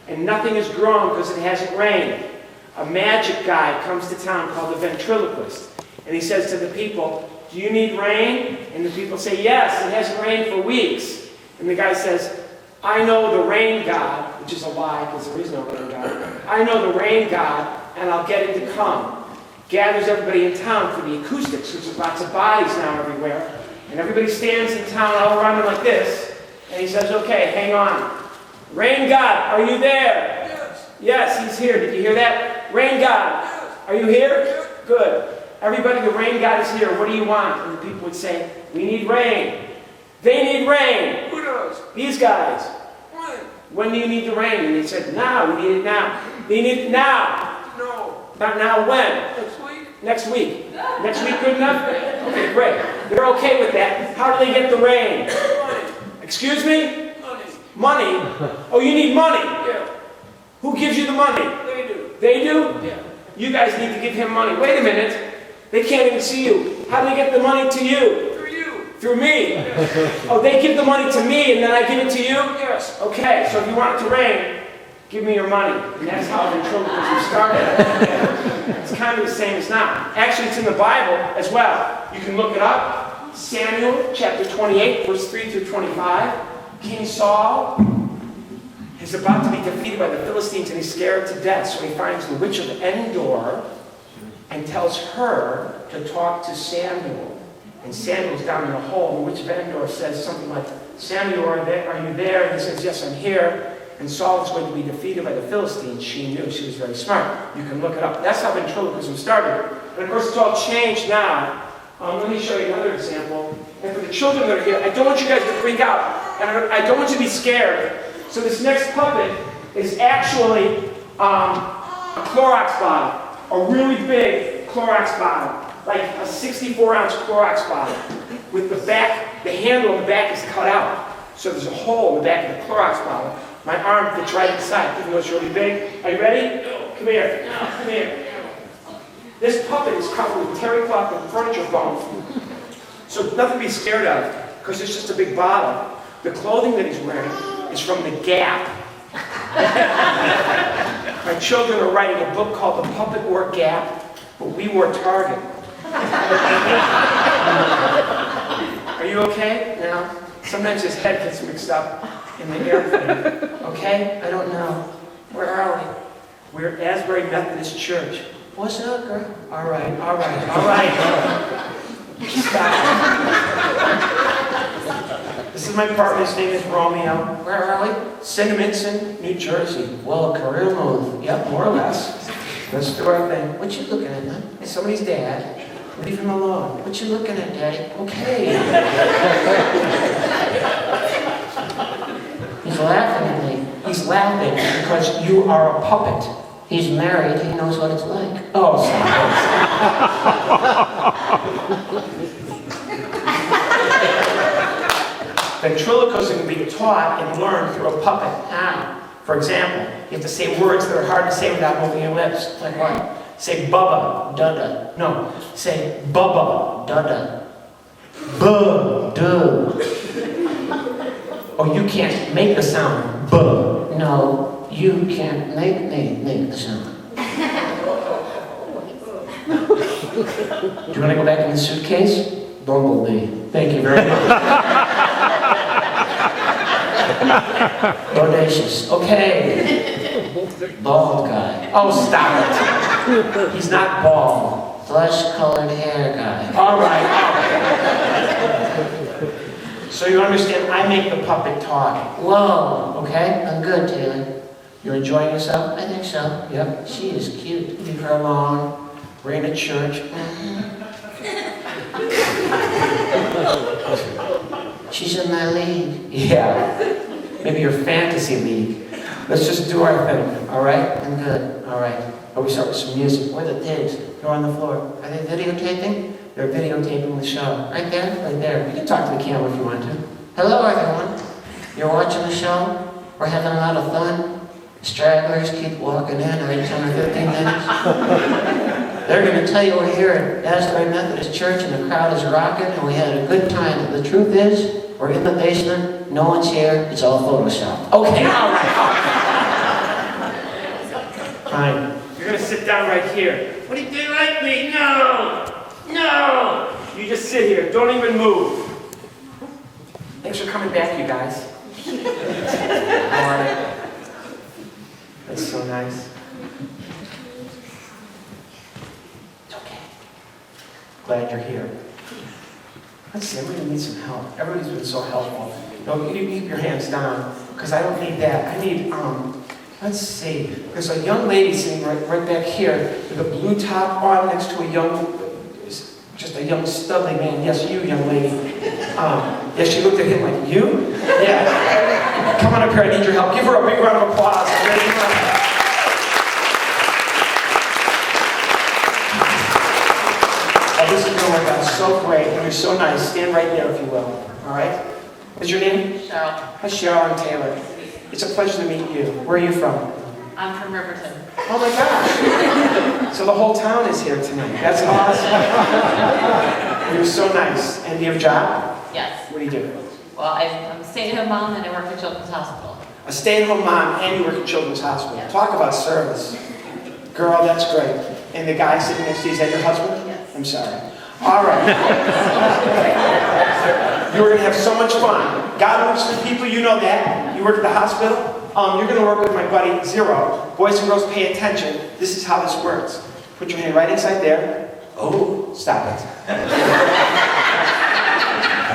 Speaker 2: and nothing is growing because it hasn't rained. A magic guy comes to town called the ventriloquist, and he says to the people, "Do you need rain?" And the people say, "Yes, it hasn't rained for weeks." And the guy says, "I know the rain god," which is a lie because there is no rain god. "I know the rain god, and I'll get him to come." Gathers everybody in town for the acoustics, because there's lots of bodies now everywhere. And everybody stands in town all around him like this. And he says, "Okay, hang on. Rain God, are you there?" "Yes." "Yes, he's here. Did you hear that? Rain God, are you here?" "Yes." "Good. Everybody, the rain God is here. What do you want?" And the people would say, "We need rain." "They need rain." "Who does?" "These guys." "When?" "When do you need the rain?" And they said, "Now. We need it now." "They need it now." "No." "Not now. When?" "Next week." "Next week." "Next week good enough?" "Okay, great. They're okay with that. How do they get the rain?" "Money." "Excuse me?" "Money." "Money? Oh, you need money?" "Yeah." "Who gives you the money?" "They do." "They do?" "Yeah." "You guys need to give him money." "Wait a minute. They can't even see you. How do they get the money to you?" "Through you." "Through me?" "Yes." "Oh, they give the money to me and then I give it to you?" "Yes." "Okay, so if you want it to rain, give me your money." And that's how ventriloquism started. It's kind of the same as now. Actually, it's in the Bible as well. You can look it up. Samuel chapter 28, verse 3 through 25. King Saul is about to be defeated by the Philistines and he's scared to death. So he finds the witch of Endor and tells her to talk to Samuel. and Samuel's down in a hole, in which vendor says something like, Samuel, are you there? And he says, yes, I'm here. And Saul was going to be defeated by the Philistines. She knew. She was very smart. You can look it up. That's how ventriloquism started. But of course, it's all changed now. Let me show you another example. And for the children that are here, I don't want you guys to freak out. And I don't want you to be scared. So this next puppet is actually a Clorox bottle. A really big Clorox bottle. Like a 64-ounce Clorox bottle. With the back, the handle on the back is cut out. So there's a hole in the back of the Clorox bottle. My arm fits right inside, even though it's really big. Are you ready? Come here. Come here. This puppet is covered with terry cloth and furniture foam. So nothing to be scared of, because it's just a big bottle. The clothing that he's wearing is from the Gap. My children are writing a book called The Puppet Wore Gap, but we wore Target. Are you okay now? Sometimes his head gets mixed up in the airplane. Okay? I don't know. Where are we? We're at Asbury Methodist Church. What's up, girl? All right. Stop. This is my partner. His name is Romeo. Where are we? Cinnaminson, New Jersey. Well, a career move. Yep, more or less. Let's do our thing. What you looking at, man? It's somebody's dad. Leave him alone. What you looking at, Daddy? Okay.
Speaker 3: He's laughing at me.
Speaker 2: He's laughing because you are a puppet.
Speaker 3: He's married. He knows what it's like.
Speaker 2: Oh, ventriloquism can be taught and learned through a puppet. How? For example, you have to say words that are hard to say without moving your lips.
Speaker 3: Like what?
Speaker 2: Say bubba.
Speaker 3: Dada.
Speaker 2: No. Say bubba.
Speaker 3: Dada.
Speaker 2: Buh.
Speaker 3: Duh.
Speaker 2: Oh, you can't make the sound. Buh.
Speaker 3: No, you can't make me make the sound.
Speaker 2: Do you want to go back in the suitcase?
Speaker 3: Bumblebee.
Speaker 2: Thank you very much.
Speaker 3: Bodacious.
Speaker 2: Okay.
Speaker 3: Bald guy.
Speaker 2: Oh, stop it. He's not bald.
Speaker 3: Flesh-colored hair guy.
Speaker 2: All right. So you understand, I make the puppet talk.
Speaker 3: Whoa.
Speaker 2: Okay?
Speaker 3: I'm good, Taylor.
Speaker 2: You're enjoying yourself?
Speaker 3: I think so.
Speaker 2: Yep.
Speaker 3: She is cute.
Speaker 2: Leave her alone. We're in a church.
Speaker 3: She's in my league.
Speaker 2: Yeah. Maybe your fantasy league. Let's just do our thing, all right?
Speaker 3: I'm good.
Speaker 2: All right. Oh, we start with some music.
Speaker 3: Where are the pigs?
Speaker 2: They're on the floor.
Speaker 3: Are they videotaping?
Speaker 2: They're videotaping the show.
Speaker 3: Right there?
Speaker 2: Right there. You can talk to the camera if you want to.
Speaker 3: Hello, everyone. You're watching the show? We're having a lot of fun. Stragglers keep walking in every 10 or 15 minutes. They're going to tell you we're here at Asbury Methodist Church and the crowd is rocking and we had a good time. The truth is, we're in the basement, no one's here, it's all Photoshop.
Speaker 2: Okay, all right. Fine. You're going to sit down right here. What do you like me? No! No! You just sit here. Don't even move. Thanks for coming back, you guys. All right. That's so nice. It's okay. Glad you're here. Let's see, I'm going to need some help. Everybody's been so helpful. No, you keep your hands down, because I don't need that. I need, let's see. There's a young lady sitting right back here with a blue top on next to a young, just a young studly man. Yes, you, young lady. Yes, she looked at him like, you? Yeah. Come on up here, I need your help. Give her a big round of applause. Oh, this is going to work out so great, and you're so nice. Stand right there, if you will. All right? What's your name?
Speaker 5: Cheryl.
Speaker 2: Hi, Cheryl. I'm Taylor. It's a pleasure to meet you. Where are you from?
Speaker 5: I'm from Riverton.
Speaker 2: Oh my gosh. So the whole town is here tonight. That's awesome. You're so nice. And do you have a job?
Speaker 5: Yes.
Speaker 2: What do you do?
Speaker 5: Well, I'm a stay-at-home mom and I work at Children's Hospital.
Speaker 2: A stay-at-home mom and you work at Children's Hospital.
Speaker 5: Yes.
Speaker 2: Talk about service. Girl, that's great. And the guy sitting next to you, is that your husband?
Speaker 5: Yes.
Speaker 2: I'm sorry. All right. You're going to have so much fun. God moves for people, you know that. You work at the hospital. You're going to work with my buddy, Zero. Boys and girls, pay attention. This is how this works. Put your hand right inside there. Oh, stop it.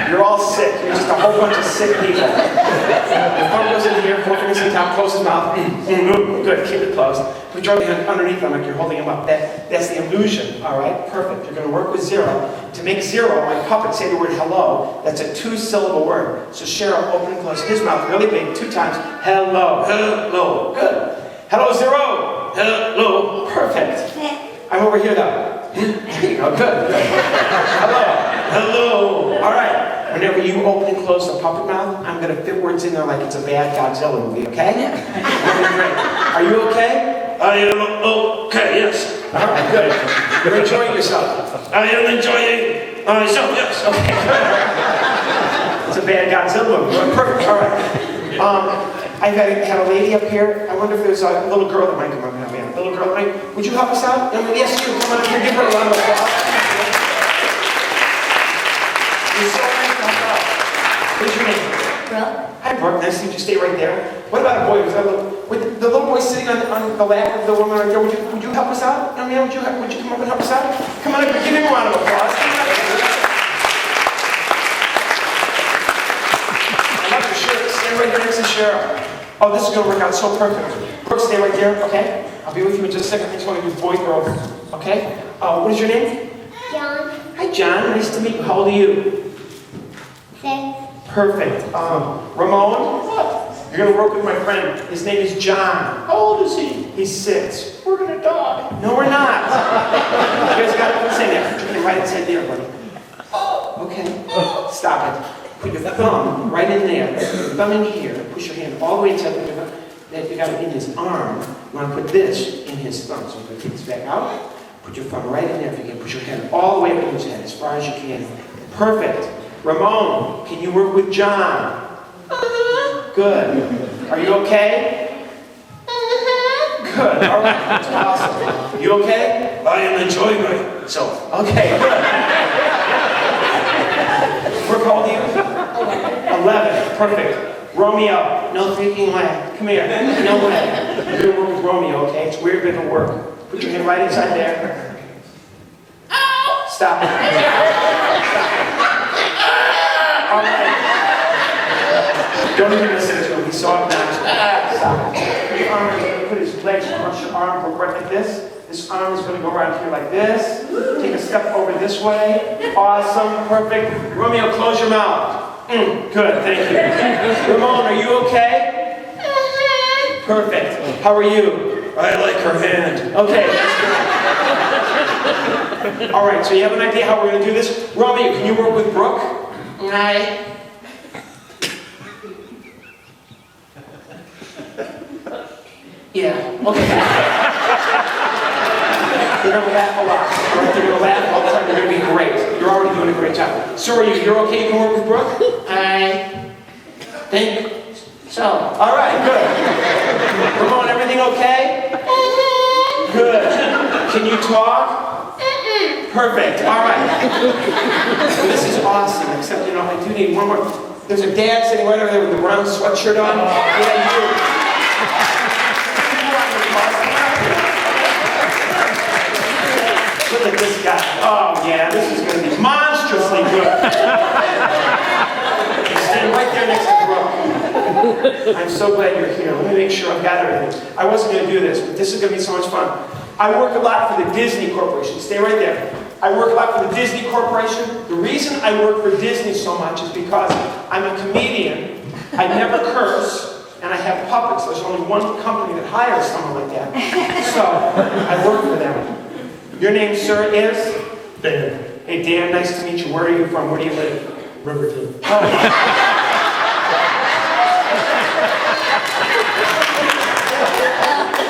Speaker 2: You're all sick. You're just a whole bunch of sick people. The thumb goes in here, four fingers in top, close his mouth. Good, keep it closed. Put your hand underneath them like you're holding him up. That's the illusion, all right? Perfect. You're going to work with zero. To make zero, my puppet, say the word hello. That's a 2-syllable word. So Cheryl, open and close his mouth really big 2 times. Hello, hello. Good. Hello, zero. Hello. Perfect. I'm over here though. There you go, good. Hello, hello. All right. Whenever you open and close the puppet mouth, I'm going to fit words in there like it's a bad Godzilla movie, okay? Great. Are you okay? I am okay, yes. All right, good. You're enjoying yourself. I am enjoying myself, yes. Okay, good. It's a bad Godzilla movie. Perfect, all right. I've had a lady up here. I wonder if there's a little girl that might come up now. A little girl, would you help us out? Yes, you. Come on up here. Give her a round of applause. You're so nice to help out. What's your name?
Speaker 4: Brooke.
Speaker 2: Hi, Brooke. Nice to meet you. Stay right there. What about a boy? Was that with the little boy sitting on the lap of the woman right there? Would you help us out? Young man, would you come up and help us out? Come on up and give him a round of applause. I love your shirt. Stand right there next to Cheryl. Oh, this is going to work out so perfect. Brooke, stay right there, okay? I'll be with you in just a second. I just want to do boy, girl, okay? What is your name?
Speaker 4: John.
Speaker 2: Hi, John. Nice to meet you. How old are you?
Speaker 4: 6.
Speaker 2: Perfect. Ramon? You're going to work with my friend. His name is John. How old is he? He's 6. We're going to die. No, we're not. You guys got to say that. Put your hand right inside there, buddy. Okay. Stop it. Put your thumb right in there. Put your thumb in here. Push your hand all the way inside. That you got it in his arm. You want to put this in his thumb. So take this back out. Put your thumb right in there if you can. Push your hand all the way up in his head as far as you can. Perfect. Ramon, can you work with John? Good. Are you okay? Good. All right. That's awesome. You okay? I am enjoying myself. Okay. Good. Brooke, how old are you? 11. Perfect. Romeo, no freaking way. Come here. No way. You're going to work with Romeo, okay? It's weird, but it'll work. Put your hand right inside there. Stop it. All right. Don't even listen to him. He's so obnoxious. Stop it. Your arm is going to put his legs across your arm, go right like this. This arm is going to go around here like this. Take a step over this way. Awesome. Perfect. Romeo, close your mouth. Good, thank you. Ramon, are you okay? Perfect. How are you? I like her hand. Okay, that's good. All right, so you have an idea how we're going to do this? Romeo, can you work with Brooke?
Speaker 3: Right.
Speaker 2: Yeah, okay. You're going to laugh a lot. You're going to laugh all the time. You're going to be great. You're already doing a great job. So are you? You're okay? You can work with Brooke?
Speaker 3: I think so.
Speaker 2: All right, good. Ramon, everything okay? Good. Can you talk? Perfect. All right. Well, this is awesome, except, I do need one more. There's a dad sitting right over there with the brown sweatshirt on. Yeah, you. Look at this guy. Oh, yeah, this is going to be monstrously good. Stand right there next to Brooke. I'm so glad you're here. Let me make sure I've got everything. I wasn't going to do this, but this is going to be so much fun. I work a lot for the Disney Corporation. Stay right there. I work a lot for the Disney Corporation. The reason I work for Disney so much is because I'm a comedian. I never curse. And I have puppets. There's only one company that hires someone like that. So I work for them. Your name, sir, is? Dan. Hey, Dan, nice to meet you. Where are you from? Where do you live? Riverton. Oh.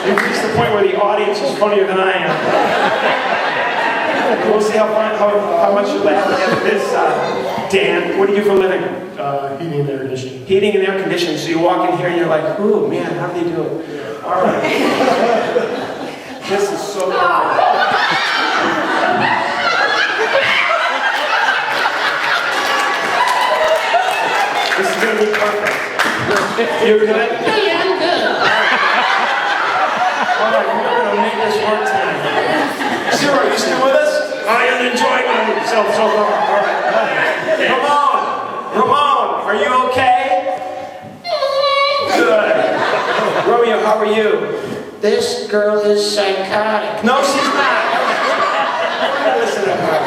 Speaker 2: You've reached the point where the audience is funnier than I am. We'll see how much you laugh at this, Dan. What do you do for a living?
Speaker 6: Heating and air conditioning.
Speaker 2: Heating and air conditioning. So you walk in here and you're like, ooh, man, how do they do it? Yeah. All right. This is so good. This is going to be perfect. You're good?
Speaker 3: Yeah, I'm good.
Speaker 2: All right, we're going to make this work tonight. Sir, are you still with us? I am enjoying myself so far. All right. Come on. are you okay? Good. Romeo, how are you?
Speaker 3: This girl is psychotic.
Speaker 2: No, she's not. Listen to her.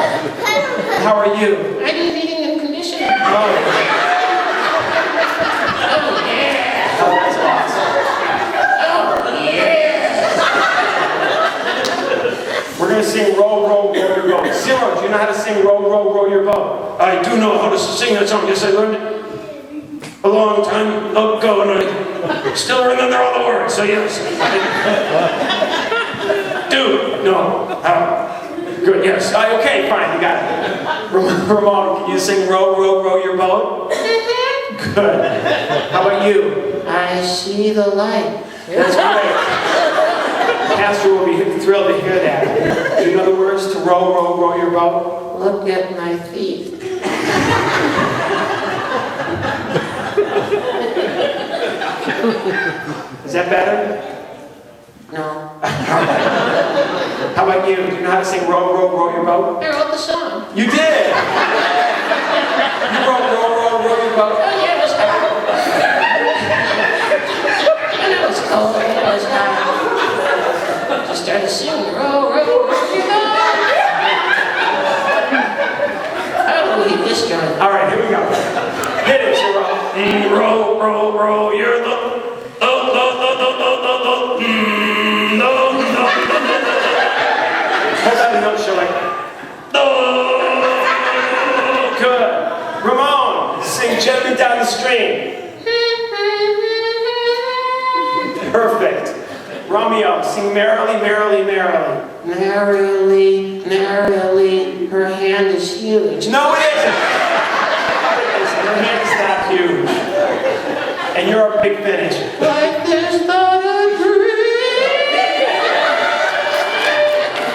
Speaker 2: How are you?
Speaker 3: I do heating and conditioning.
Speaker 2: Oh,
Speaker 3: yeah.
Speaker 2: oh, that's awesome. We're going to sing Row, Row, Row Your Boat. Zero, do you know how to sing Row, Row, Row Your Boat? I do know how to sing that song. Yes, I learned it a long time ago, and I still remember all the words, so yes. Dude, no. Good, yes. Okay, fine, you got it. Ramon, can you sing Row, Row, Row Your Boat? Good. How about you?
Speaker 3: I see the light.
Speaker 2: That's great. Pastor will be thrilled to hear that. Do you know the words to Row, Row, Row Your Boat?
Speaker 3: Look at my feet.
Speaker 2: Is that better?
Speaker 3: No.
Speaker 2: How about you? Do you know how to sing Row, Row, Row Your Boat?
Speaker 3: I wrote the song.
Speaker 2: You did! You wrote Row, Row, Row Your Boat?
Speaker 3: Oh, yeah, it was hot. And it was cold, and it was hot. Just started singing, row, row, row your boat. How do we disjoint?
Speaker 2: All right, here we go. Hit it, Zero. Row, row, row, you're the... Hold on the note, Shirley. Good. Ramon, sing Gently Down the Stream. Perfect. Romeo, sing Merrily, Merrily, Merrily.
Speaker 3: Narrowly, narrowly, her hand is huge.
Speaker 2: No, it isn't. Your hand is not huge. And you're a big finish.
Speaker 3: Like this thought a dream.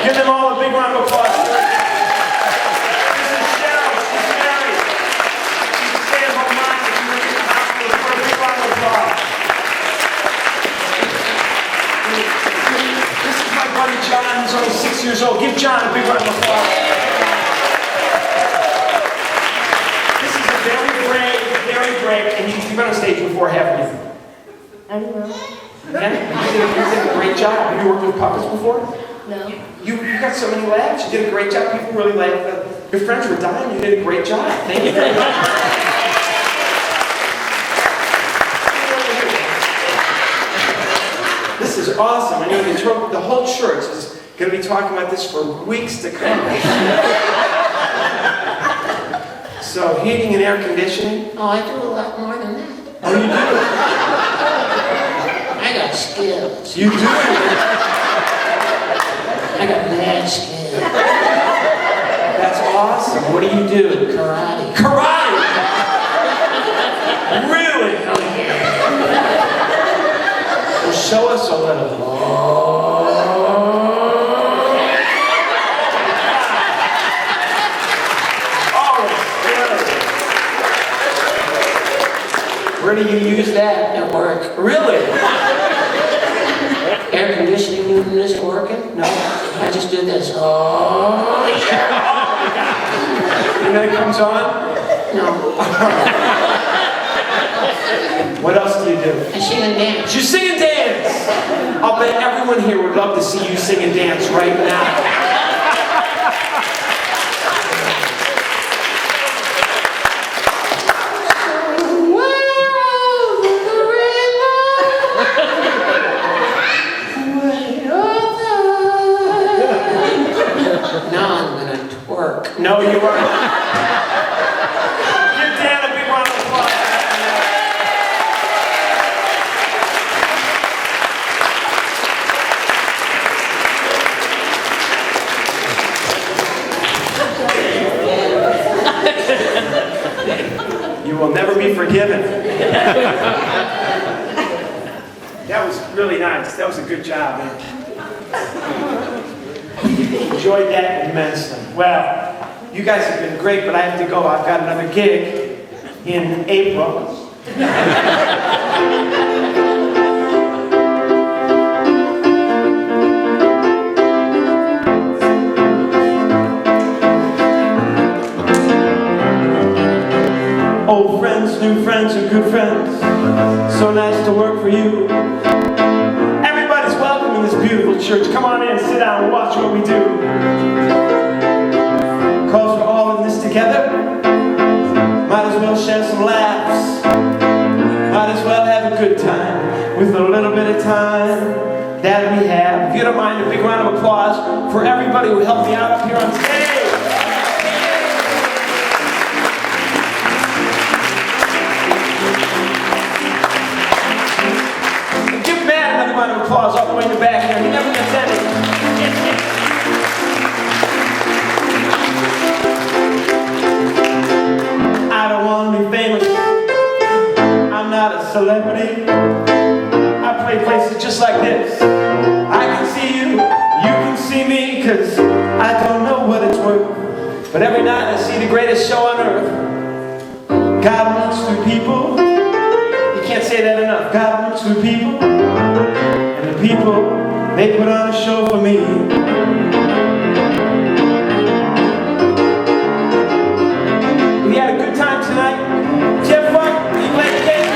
Speaker 2: Give them all a big round of applause. This is Cheryl. She's married. She's a stay-at-home mom. If you're in the hospital, for a big round of applause. This is my buddy John, who's only 6 years old. Give John a big round of applause. This is a very brave, and you've been on stage before, haven't you?
Speaker 4: I don't know.
Speaker 2: Yeah? You did a great job. Have you worked with puppets before?
Speaker 4: No.
Speaker 2: You got so many laughs. You did a great job. People really liked it. Your friends were dying. You did a great job. Thank you very much. This is awesome. I know the whole church is going to be talking about this for weeks to come. So, heating and air conditioning.
Speaker 3: Oh, I do a lot more than that.
Speaker 2: Oh, you do?
Speaker 3: I got skills.
Speaker 2: You do?
Speaker 3: I got mad skills.
Speaker 2: That's awesome. What do you do?
Speaker 3: Karate.
Speaker 2: Karate! Really?
Speaker 3: Oh, yeah.
Speaker 2: Well, show us a little. Where do you use that?
Speaker 3: At work.
Speaker 2: Really?
Speaker 3: Air conditioning unit isn't working? No. I just do this. Oh, yeah.
Speaker 2: And then it comes on?
Speaker 3: No.
Speaker 2: What else do you do?
Speaker 3: I sing and dance.
Speaker 2: You sing and dance! I'll bet everyone here would love to see you sing and dance right now.
Speaker 3: Now I'm gonna twerk.
Speaker 2: No, you aren't. Give Dan a big round of applause. You will never be forgiven. That was really nice. That was a good job, man. Enjoyed that immensely. Well, you guys have been great, but I have to go. I've got another gig in April. Old friends, new new friends and good friends. So nice to work for you. Everybody's welcome in this beautiful church. Come on in, sit down, and watch what we do. Because we're all in this together, might as well share some laughs. Might as well have a good time with a little bit of time that we have. If you don't mind, a big round of applause for everybody who helped me out up here on stage. Give Matt another round of applause all the way in the back here. He never gets any. I don't want to be famous. I'm not a celebrity. I play places just like this. I can see you, you can see me, cause I don't know what it's worth. But every night I see the greatest show on earth. God works through people. You can't say that enough. God works through people. And the people, they put on a show for me. We had a good time tonight. Did you have fun? Are you glad you came?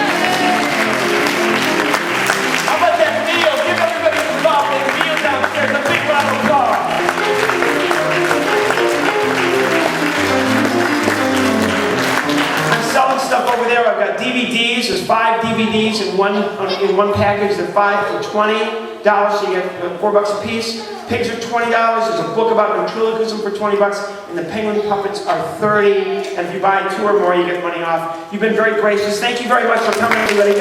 Speaker 2: How about that meal? Give everybody involved in the meal downstairs a big round of applause. I'm selling stuff over there. I've got DVDs. There's 5 DVDs in one package. They're 5 for $20. So you get $4 a piece. Pigs are $20. There's a book about ventriloquism for $20. And the penguin puppets are $30. And if you buy 2 or more, you get money off. You've been very gracious. Thank you very much for coming, everybody.